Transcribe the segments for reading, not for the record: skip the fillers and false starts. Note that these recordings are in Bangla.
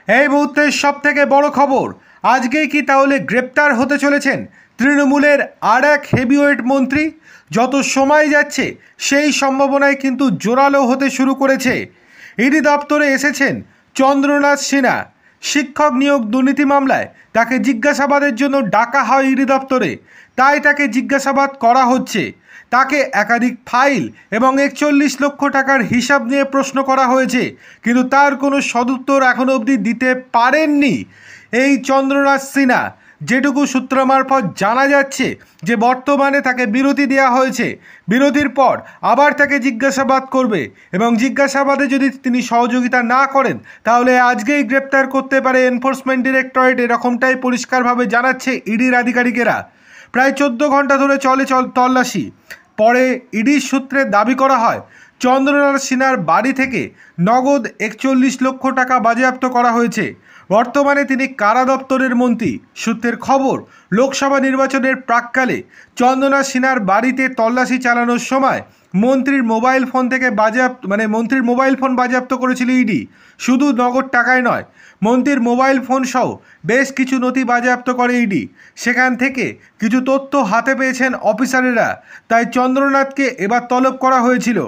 এই মুহূর্তের সবথেকে বড় খবর, আজকেই কি তাহলে গ্রেপ্তার হতে চলেছেন তৃণমূলের আর এক হেভিওয়েট মন্ত্রী? যত সময় যাচ্ছে সেই সম্ভাবনায় কিন্তু জোরালো হতে শুরু করেছে। ইডি দপ্তরে এসেছেন চন্দ্রনাথ সিনহা। শিক্ষক নিয়োগ দুর্নীতি মামলায় তাকে জিজ্ঞাসাবাদের জন্য ডাকা হয় ইডি দপ্তরে, তাই তাকে জিজ্ঞাসাবাদ করা হচ্ছে। তাকে একাধিক ফাইল এবং 41 লক্ষ টাকার হিসাব নিয়ে প্রশ্ন করা হয়েছে, কিন্তু তার কোনো সদুত্তর এখনো অবধি দিতে পারেননি এই চন্দ্রনাথ সিনহা। যেটুকু সূত্র মারফত জানা যাচ্ছে যে বর্তমানে তাকে বিরতি দেওয়া হয়েছে, বিরতির পর আবার তাকে জিজ্ঞাসাবাদ করবে এবং জিজ্ঞাসাবাদে যদি তিনি সহযোগিতা না করেন তাহলে আজকেই গ্রেপ্তার করতে পারে এনফোর্সমেন্ট ডিরেক্টরেট, এরকমটাই পরিষ্কারভাবে জানাচ্ছে ইডির আধিকারিকেরা। প্রায় 14 ঘন্টা ধরে চলে তল্লাশি। পরে ইডির সূত্রে দাবি করা হয় চন্দ্রনাথ সিনহার বাড়ি থেকে নগদ 41 লক্ষ টাকা বাজেয়াপ্ত করা হয়েছে। বর্তমানে তিনি কারা দপ্তরের মন্ত্রী। সূত্রের খবর, লোকসভা নির্বাচনের প্রাক্কালে চন্দ্রনাথ সিনহার বাড়িতে তল্লাশি চালানোর সময় মন্ত্রীর মোবাইল ফোন থেকে মন্ত্রীর মোবাইল ফোন বাজেয়াপ্ত করেছিল ইডি। শুধু নগদ টাকায় নয়, মন্ত্রীর মোবাইল ফোন সহ বেশ কিছু নথি বাজেয়াপ্ত করে ইডি। সেখান থেকে কিছু তথ্য হাতে পেয়েছেন অফিসারেরা, তাই চন্দ্রনাথকে এবার তলব করা হয়েছিল।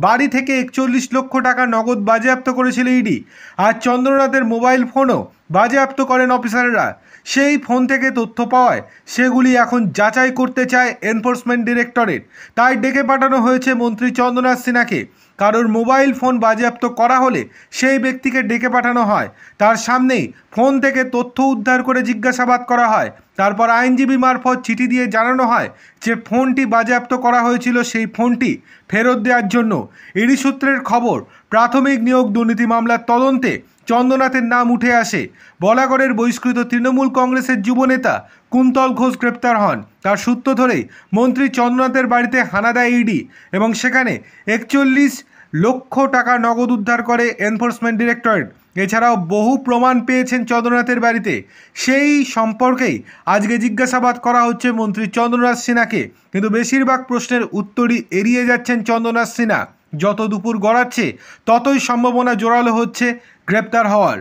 বাড়ি থেকে 41 লক্ষ টাকা নগদ বাজেয়াপ্ত করেছিল ইডি, আর চন্দ্রনাথের মোবাইল ফোনও বাজেয়াপ্ত করেন অফিসাররা। সেই ফোন থেকে তথ্য পাওয়ায় সেগুলি এখন যাচাই করতে চায় এনফোর্সমেন্ট ডিরেক্টরেট, তাই ডেকে পাঠানো হয়েছে মন্ত্রী চন্দ্রনাথ সিনহাকে। কারোর মোবাইল ফোন বাজেয়াপ্ত করা হলে সেই ব্যক্তিকে ডেকে পাঠানো হয়, তার সামনেই ফোন থেকে তথ্য উদ্ধার করে জিজ্ঞাসাবাদ করা হয়। তারপর আইনজীবী মারফত চিঠি দিয়ে জানানো হয় যে ফোনটি বাজেয়াপ্ত করা হয়েছিল সেই ফোনটি ফেরত দেওয়ার জন্য। ইডি সূত্রের খবর, প্রাথমিক নিয়োগ দুর্নীতি মামলার তদন্তে চন্দ্রনাথের নাম উঠে আসে। বলাগড়ের বহিষ্কৃত তৃণমূল কংগ্রেসের যুবনেতা কুন্তল ঘোষ গ্রেপ্তার হন। তার সূত্র ধরেই মন্ত্রী চন্দ্রনাথের বাড়িতে হানা দেয় ইডি এবং সেখানে 41 লক্ষ টাকা নগদ উদ্ধার করে এনফোর্সমেন্ট ডিরেক্টরেট। এছাড়াও বহু প্রমাণ পেয়েছেন চন্দ্রনাথের বাড়িতে। সেই সম্পর্কেই আজকে জিজ্ঞাসাবাদ করা হচ্ছে মন্ত্রী চন্দ্রনাথ সিনহাকে, কিন্তু বেশিরভাগ প্রশ্নের উত্তরই এড়িয়ে যাচ্ছেন চন্দ্রনাথ সিনহা। যত দুপুর গড়াচ্ছে ততই সম্ভাবনা জোরালো হচ্ছে গ্রেপ্তার হওয়ার।